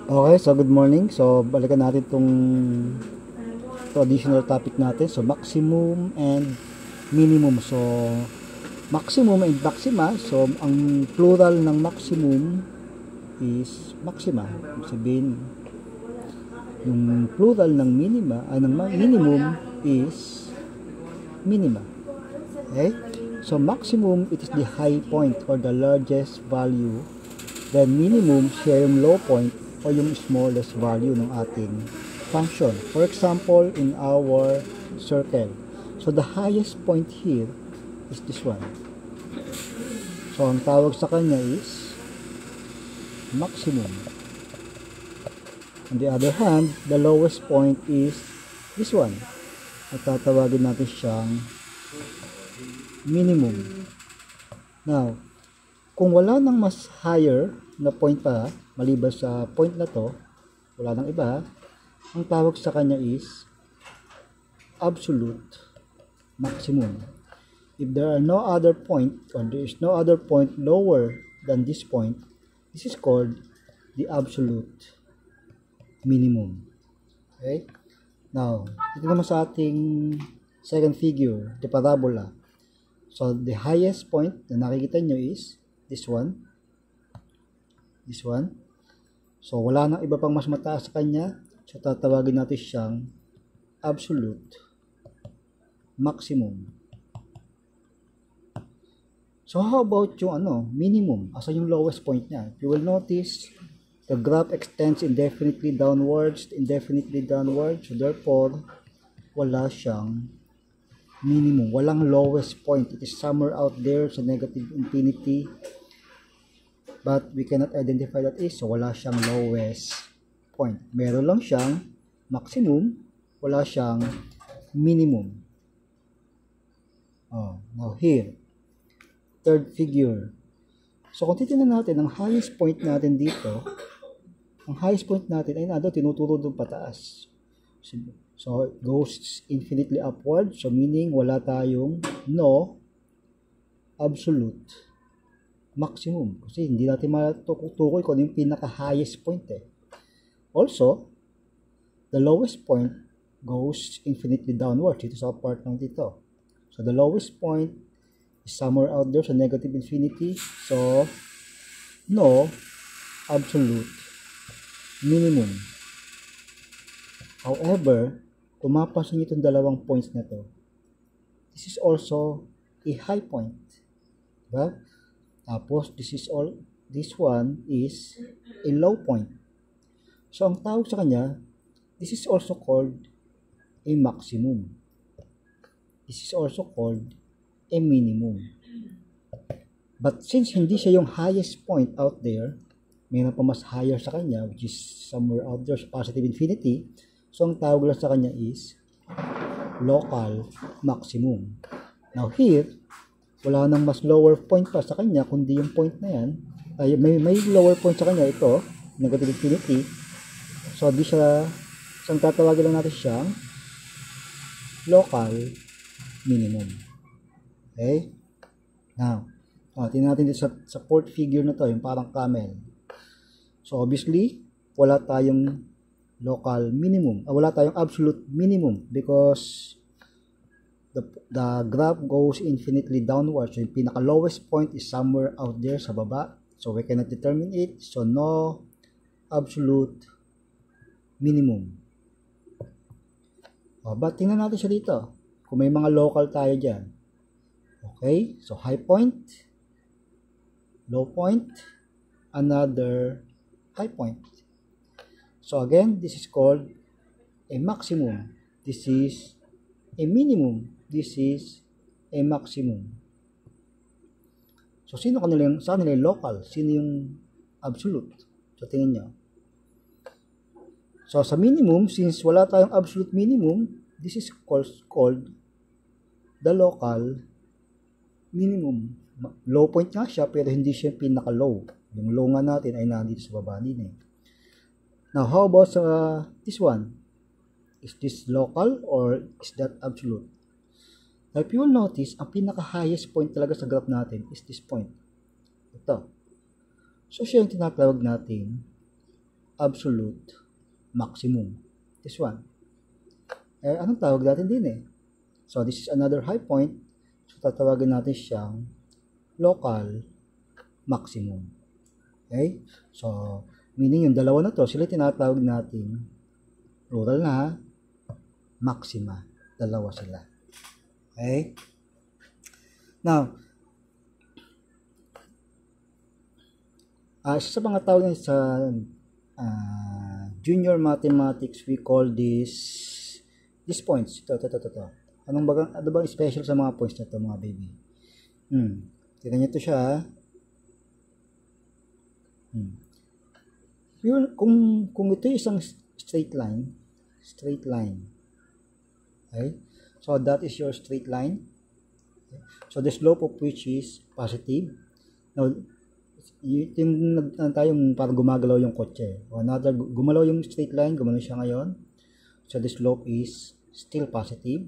Okay, so good morning. So balikan natin itong additional topic natin. So maximum and minimum. So maximum and maxima. So ang plural ng maximum is maxima. Ibig sabihin, yung plural ng minima ay ng minimum is minima. Okay? So maximum, it is the high point or the largest value. Then minimum, siya yung low point o yung smallest value ng ating function. For example, in our circle. So the highest point here is this one. So ang tawag sa kanya is maximum. On the other hand, the lowest point is this one. At tatawagin natin siyang minimum. Now, kung wala nang mas higher na point pa, maliban sa point na to, wala nang iba, ang tawag sa kanya is absolute maximum. If there are no other point, or there is no other point lower than this point, this is called the absolute minimum. Okay? Now, ito naman sa ating second figure, the parabola. So, the highest point na nakikita nyo is this one. This one. So, wala nang iba pang mas mataas sa kanya. So, tatawagin natin siyang absolute maximum. So, how about yung minimum? Asa yung lowest point niya? You will notice the graph extends indefinitely downwards. So, therefore, wala siyang minimum. Walang lowest point. It is somewhere out there sa negative infinity. But we cannot identify that is. So, wala siyang lowest point. Meron lang siyang maximum. Wala siyang minimum. Now here, third figure. So, kung titignan natin, ang highest point natin dito, ang highest point natin ay tinuturo doon pataas. So, it goes infinitely upward. So, meaning, wala tayong no absolute maximum. Kasi hindi natin matukoy kung ano yung pinaka-highest point eh. Also, the lowest point goes infinitely downward. Ito sa part ng dito. So, the lowest point is somewhere out there sa negative infinity. So, no absolute minimum. However, kung mapasin nyo itong dalawang points na to, this is also a high point. Diba? Tapos, this one is a low point. So, ang tawag sa kanya, this is also called a maximum. This is also called a minimum. But since hindi siya yung highest point out there, mayroon pa mas higher sa kanya, which is somewhere out there sa positive infinity, so ang tawag lang sa kanya is local maximum. Now here, wala nang mas lower point pa sa kanya, kundi yung point na yan, ay may lower point sa kanya, ito, negative infinity. So di siya, so ang tatawagin lang natin siyang local minimum. Okay? Now, tingnan natin dito sa fourth figure na to, yung parang camel. So obviously, wala tayong local minimum. Wala tayong absolute minimum because the graph goes infinitely downward. So yung pinaka-lowest point is somewhere out there sa baba. So we cannot determine it. So no absolute minimum. But tingnan natin siya dito. Kung may mga local tayo dyan. Okay, so high point, low point, another high point. So again, this is called a maximum. This is a minimum. This is a maximum. So saan nila yung local? Sino yung absolute? So tingnan nyo. So sa minimum, since wala tayong absolute minimum, this is called the local minimum. Low point nga siya, pero hindi siya pinaka-low. Yung low nga natin ay nandito sa baba din eh. Now, how about this one? Is this local or is that absolute? Now, if you will notice, ang pinaka-highest point talaga sa graph natin is this point. Ito. So, siya yung tinatawag natin absolute maximum. This one. Anong tawag natin din eh? So, this is another high point. So, tatawagin natin siyang local maximum. Okay? So, meaning yung dalawa na to, sila tinatawag natin plural na maxima. Dalawa sila. Okay? Now, isa sa mga tawag sa junior mathematics, we call these points. Ito. Ano bang special sa mga points na ito, mga baby? Tignan nyo ito siya. Kung ito isang straight line. Okay? So, that is your straight line. Okay? So, the slope of which is positive. Now, yung tayong parang gumagalaw yung kotse. Gumalaw yung straight line, gumalaw siya ngayon. So, the slope is still positive.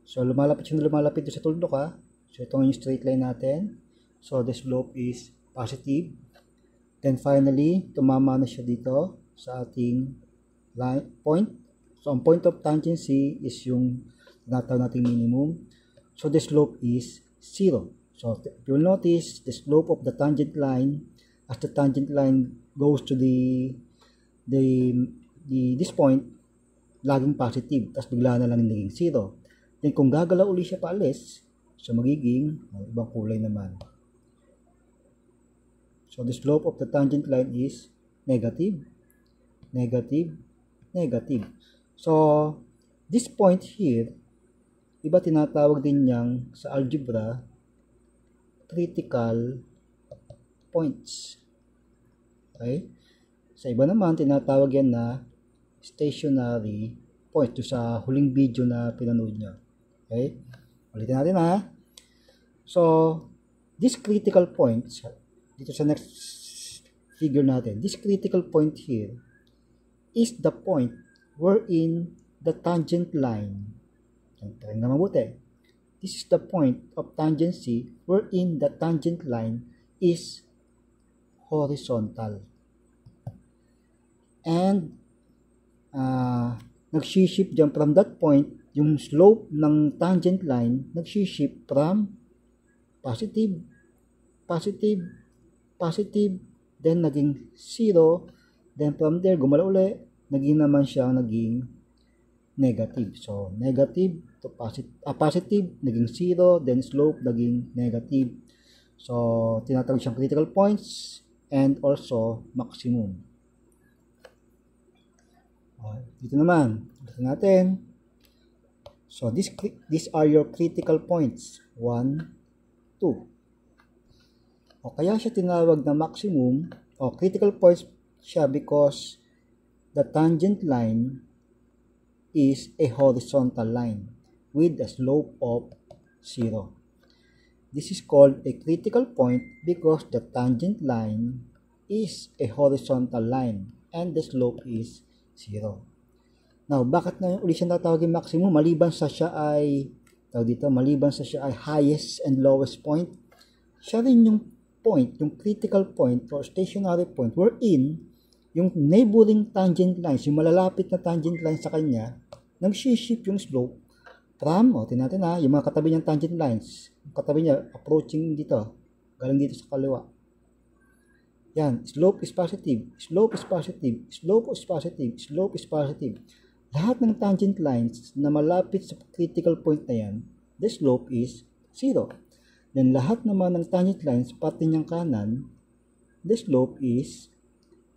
So, lumalapit sa tuldok ha. So, ito yung straight line natin. So, the slope is positive. Then, finally, tumama na siya dito sa ating line point. So, ang point of tangency is yung tinatawag nating minimum. So, the slope is 0. So, if you'll notice, the slope of the tangent line, as the tangent line goes to this point, laging positive, tapos bigla na lang naging 0. Then, kung gagalaw uli siya paalis, so magiging ibang kulay naman. So, the slope of the tangent line is negative. So, this point here, iba tinatawag din niyang sa algebra, critical points. Okay? Sa iba naman, tinatawag yan na stationary point. Ito sa huling video na pinanood nyo. Okay? Ulitin natin ha. So, this critical points, dito sa next figure natin, this critical point here is the point wherein the tangent line, tingnan na mabuti, this is the point of tangency wherein the tangent line is horizontal. And, nagsishift dyan from that point, yung slope ng tangent line, nagsishift from positive, then naging 0, then from there, gumalaw ulit, naging naman siya naging negative. So, negative to positive, naging 0, then slope, naging negative. So, tinatawag siyang critical points and also maximum. Dito naman, dito natin. So, these are your critical points. 1, 2. O kaya siya tinawag na maximum o critical points siya because the tangent line is a horizontal line with a slope of 0. This is called a critical point because the tangent line is a horizontal line and the slope is 0. Now, bakit na uli siya natawagin maximum? Maliban sa siya ay highest and lowest point, siya rin yung point, yung critical point or stationary point wherein yung neighboring tangent lines, yung malalapit na tangent lines sa kanya, nagsishift yung slope from, tingnan natin ha, yung mga katabi niyang tangent lines, yung katabi niya approaching dito, galing dito sa kaliwa. Yan, slope is positive, slope is positive, slope is positive, slope is positive. Lahat ng tangent lines na malapit sa critical point na yan, the slope is 0. Then lahat naman ng tangent lines, pati niyang kanan, the slope is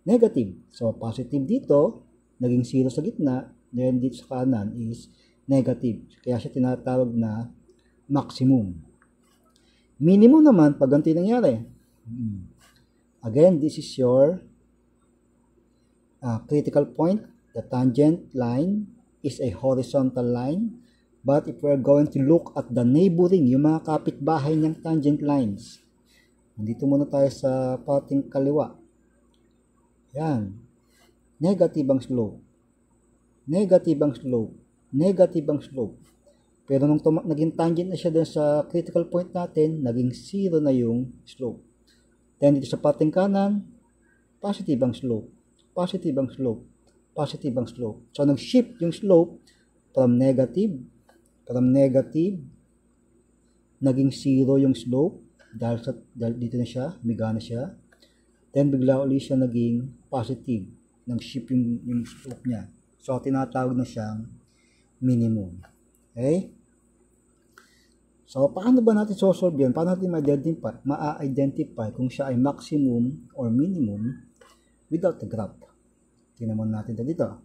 negative. So, positive dito, naging 0 sa gitna, then dito sa kanan is negative. Kaya siya tinatawag na maximum. Minimum naman, pag ganito nangyari. Again, this is your critical point. The tangent line is a horizontal line. But if we're going to look at the neighboring, yung mga kapitbahay niyang tangent lines, nandito muna tayo sa pating kaliwa. Yan. Negative ang slope. Negative ang slope. Negative ang slope. Pero nung naging tangent na siya dun sa critical point natin, naging 0 na yung slope. Then dito sa pating kanan, positive ang slope. positive ang slope. Positive ang slope. So, nag-shift yung slope from negative, naging 0 yung slope dahil dito na siya, miga na siya. Then, bigla ulit siya naging positive. Nag-shift yung slope niya. So, tinatawag na siyang minimum. Okay? So, paano ba natin sosolve yan? Paano natin ma-identify kung siya ay maximum or minimum without the graph? Tingnan muna natin dito.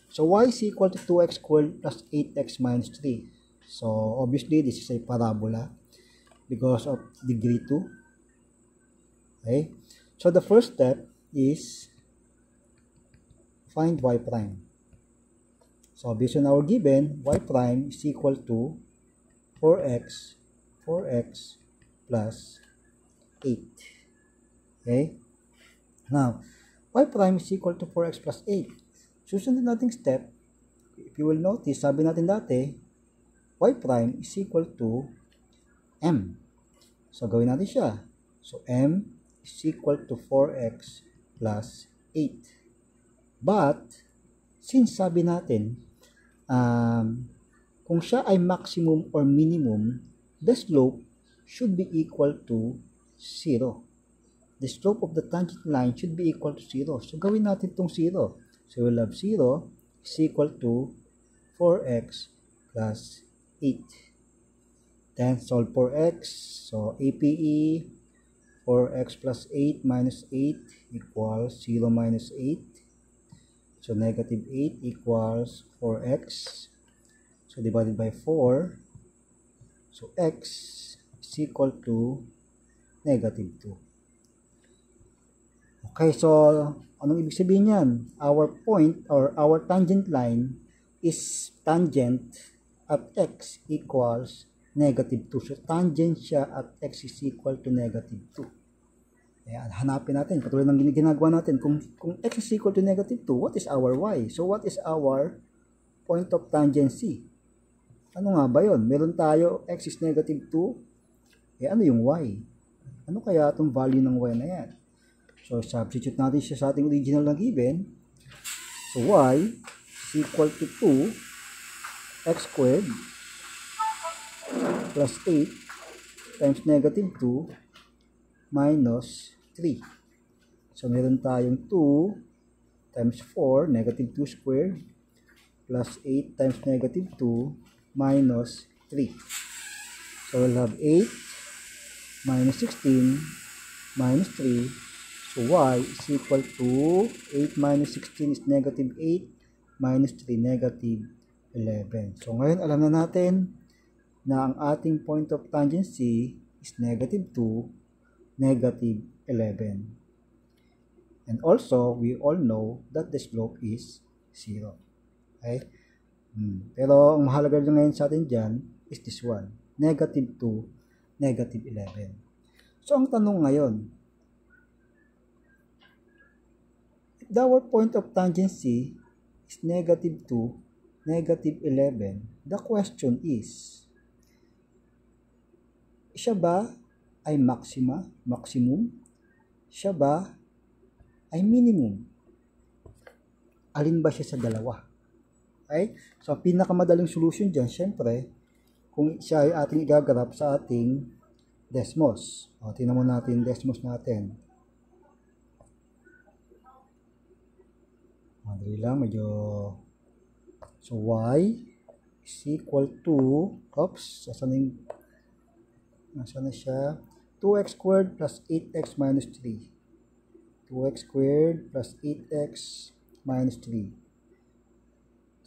So, y is equal to 2x squared plus 8x minus 3. So, obviously, this is a parabola because of degree 2. Okay? So, the first step is find y prime. So, based on our given, y prime is equal to 4x plus 8. Okay? Now, y prime is equal to 4x plus 8. Susunod nating step, if you will notice, sabi natin dati, y prime is equal to m. So, gawin natin siya. So, m is equal to 4x plus 8. But, since sabi natin, kung siya ay maximum or minimum, the slope should be equal to 0. The slope of the tangent line should be equal to 0. So, gawin natin itong 0. So, we'll have 0 is equal to 4x plus 8. Then, solve for x. So, APE, 4x plus 8 minus 8 equals 0 minus 8. So, negative 8 equals 4x. So, divided by 4. So, x is equal to negative 2. Okay, so, anong ibig sabihin yan? Our point or our tangent line is tangent at x equals negative 2. So, tangent siya at x is equal to negative 2. Ayan, hanapin natin. Katulad ng ginagawa natin. Kung x is equal to negative 2, what is our y? So, what is our point of tangency? Ano nga ba yun? Meron tayo, x is negative 2. Ano yung y? Ano kaya itong value ng y na yan? So, substitute natin siya sa ating original na given. So, y is equal to 2x squared plus 8 times negative 2 minus 3. So, meron tayong 2 times 4, negative 2 squared plus 8 times negative 2 minus 3. So, we'll have 8 minus 16 minus 3. So, y is equal to 8 minus 16 is negative 8 minus 3, negative 11. So, ngayon alam na natin na ang ating point of tangency is negative 2, negative 11. And also, we all know that the slope is 0. Okay? Pero ang mahalaga ngayon sa atin dyan is this one, negative 2, negative 11. So, ang tanong ngayon, if our point of tangency is negative 2, negative 11, the question is, siya ba ay maximum? Siya ba ay minimum? Alin ba siya sa dalawa? Okay? So, ang pinakamadaling solution dyan, syempre, kung siya ay ating igagraph sa ating Desmos. O, tingnan mo natin Desmos natin. Madali lang, medyo... So, y is equal to... Oops, nasa na siya? 2x squared plus 8x minus 3. 2x squared plus 8x minus 3.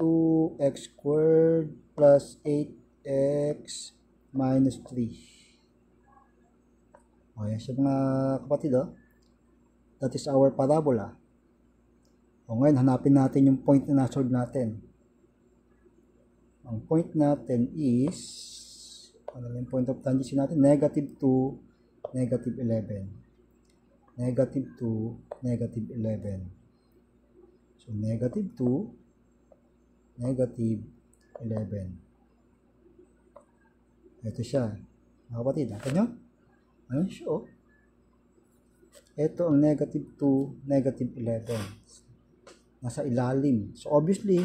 2x squared plus 8x minus 3. O, yan siya mga kapatid, oh. That is our parabola. O, ngayon, hanapin natin yung point na nasolve natin. Ang point natin is, ano yung point of tangency natin? Negative 2, negative 11. Negative 2, negative 11. So, negative 2, negative 11. Ito siya. Mga kapatid, natin nyo? Ayun siya, oh. ito ang negative 2, negative 11. Nasa ilalim. So, obviously,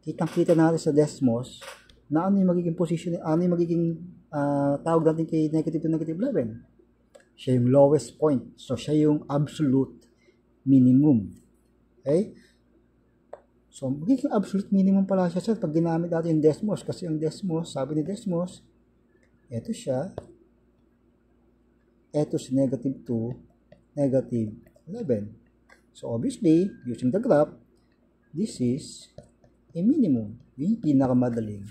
kitang-kita natin sa Desmos na ano yung magiging position, ano yung magiging tawag natin kay negative 2, negative 11. Siya yung lowest point. So, siya yung absolute minimum. Okay? So, magiging absolute minimum pala siya pag ginamit natin yung Desmos. Kasi yung Desmos, sabi ni Desmos, ito siya. Ito si negative 2, negative 11. So, obviously, using the graph, this is a minimum. Yung pinakamadaling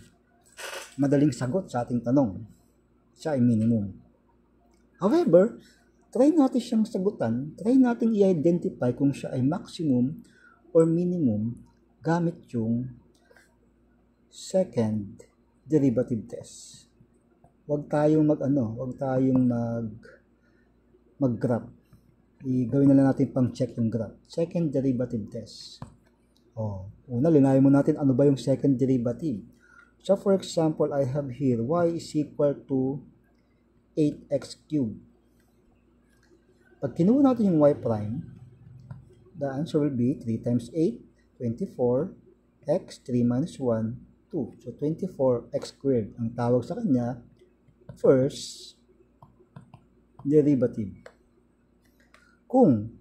sagot sa ating tanong. Siya ay minimum. However, try natin siyang sagutan, try natin i-identify kung siya ay maximum or minimum gamit yung second derivative test. Huwag tayong mag-graph. Gawin na lang natin pang check yung graph. Second derivative test. Una, linawin mo natin ano ba yung second derivative. So, for example, I have here y is equal to 8x cubed. Pag kinuha natin yung y prime, the answer will be 3 times 8, 24, x, 3 minus 1, 2. So, 24x squared. Ang tawag sa kanya, first derivative. Kung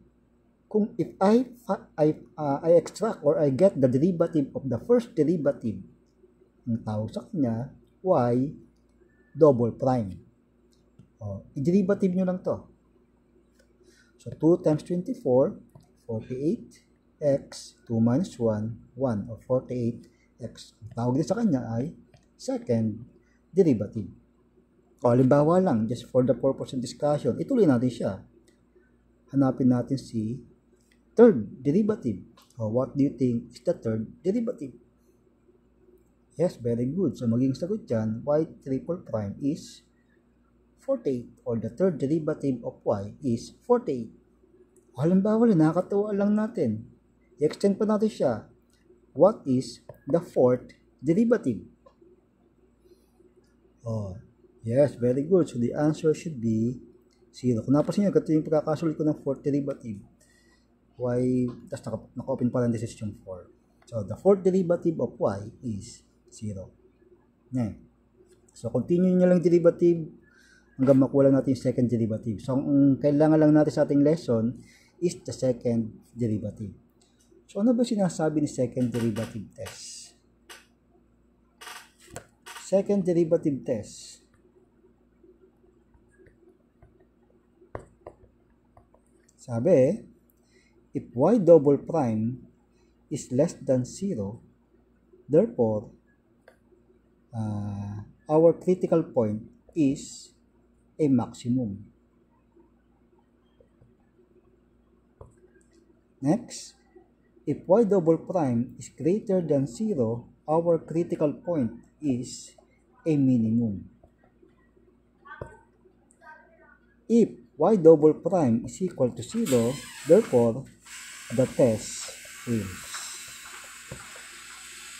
if I extract or I get the derivative of the first derivative, ang tawag sa kanya, y double prime. I-derivative nyo lang to. So, 2 times 24, 48x, 2 minus 1, 1, or 48x. Ang tawag din sa kanya ay second derivative. Halimbawa lang, just for the purpose of discussion, ituloy natin siya. Hanapin natin si third derivative. What do you think is the third derivative? Yes, very good. So, maging sagot dyan, y triple prime is 48, or the third derivative of y is 48. Halimbawa, nakakatuwa lang natin. I-extend pa natin siya. What is the fourth derivative? Yes, very good. So, the answer should be 0. Kung napasin nyo, ito yung pagkakasulit ko ng fourth derivative. Y, tapos naka-open parenthesis yung 4. So, the fourth derivative of y is 0. So, continue nyo lang derivative hanggang makuha natin yung second derivative. So, ang kailangan lang natin sa ating lesson is the second derivative. So, ano ba sinasabi ni second derivative test? Second derivative test. Sabi, if y double prime is less than 0, therefore, our critical point is a maximum. Next, if y double prime is greater than 0, our critical point is a minimum. If y double prime is equal to 0, therefore, the test fails.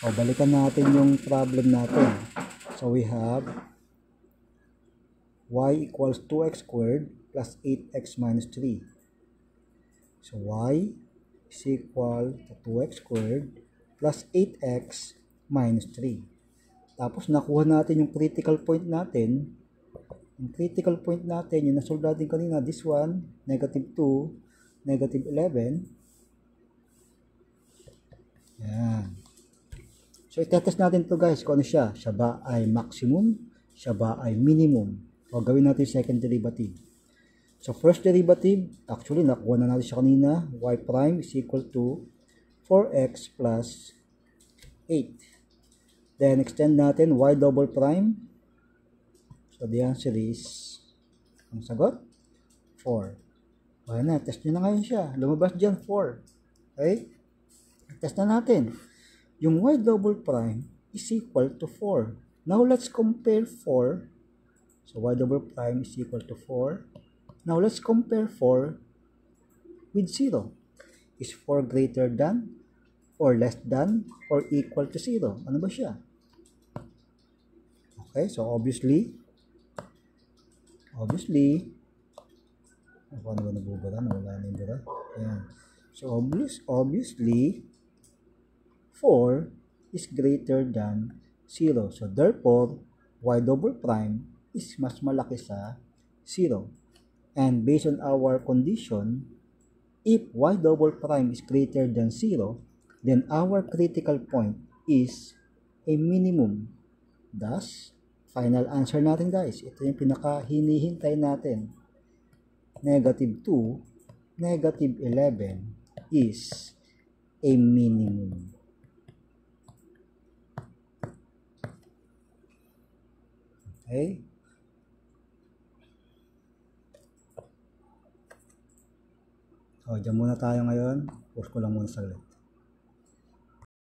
Balikan natin yung problem natin. So, we have y equals 2x squared plus 8x minus 3. So, y is equal to 2x squared plus 8x minus 3. Tapos, nakuha natin yung critical point natin. Yung critical point natin, yung nasolve natin kanina, this one, negative 2, negative 11. Yan. So, itetest natin to guys kung ano siya. Siya ba ay maximum? Siya ba ay minimum? O, gawin natin second derivative. So, first derivative, actually, nakuha na natin siya kanina. Y prime is equal to 4x plus 8. Then, extend natin y double prime. So, the answer is, ang sagot, 4. Kaya na, test nyo na ngayon siya. Lumabas dyan, 4. Okay? Test na natin. Yung y double prime is equal to 4. Now, let's compare 4. So, y double prime is equal to 4. Now, let's compare 4 with 0. Is 4 greater than, or less than, or equal to 0? Ano ba siya? Okay, so obviously, Paano ba nabubura? Nawala na yung bura. Ayan. So, obviously, 4 is greater than 0. So, therefore, y double prime is mas malaki sa 0. And based on our condition, if y double prime is greater than 0, then our critical point is a minimum. Thus, final answer natin guys, ito yung pinaka hinihintay natin. Negative 2, negative 11 is a minimum. Okay? So, dyan muna tayo ngayon. Pause ko lang muna saglit.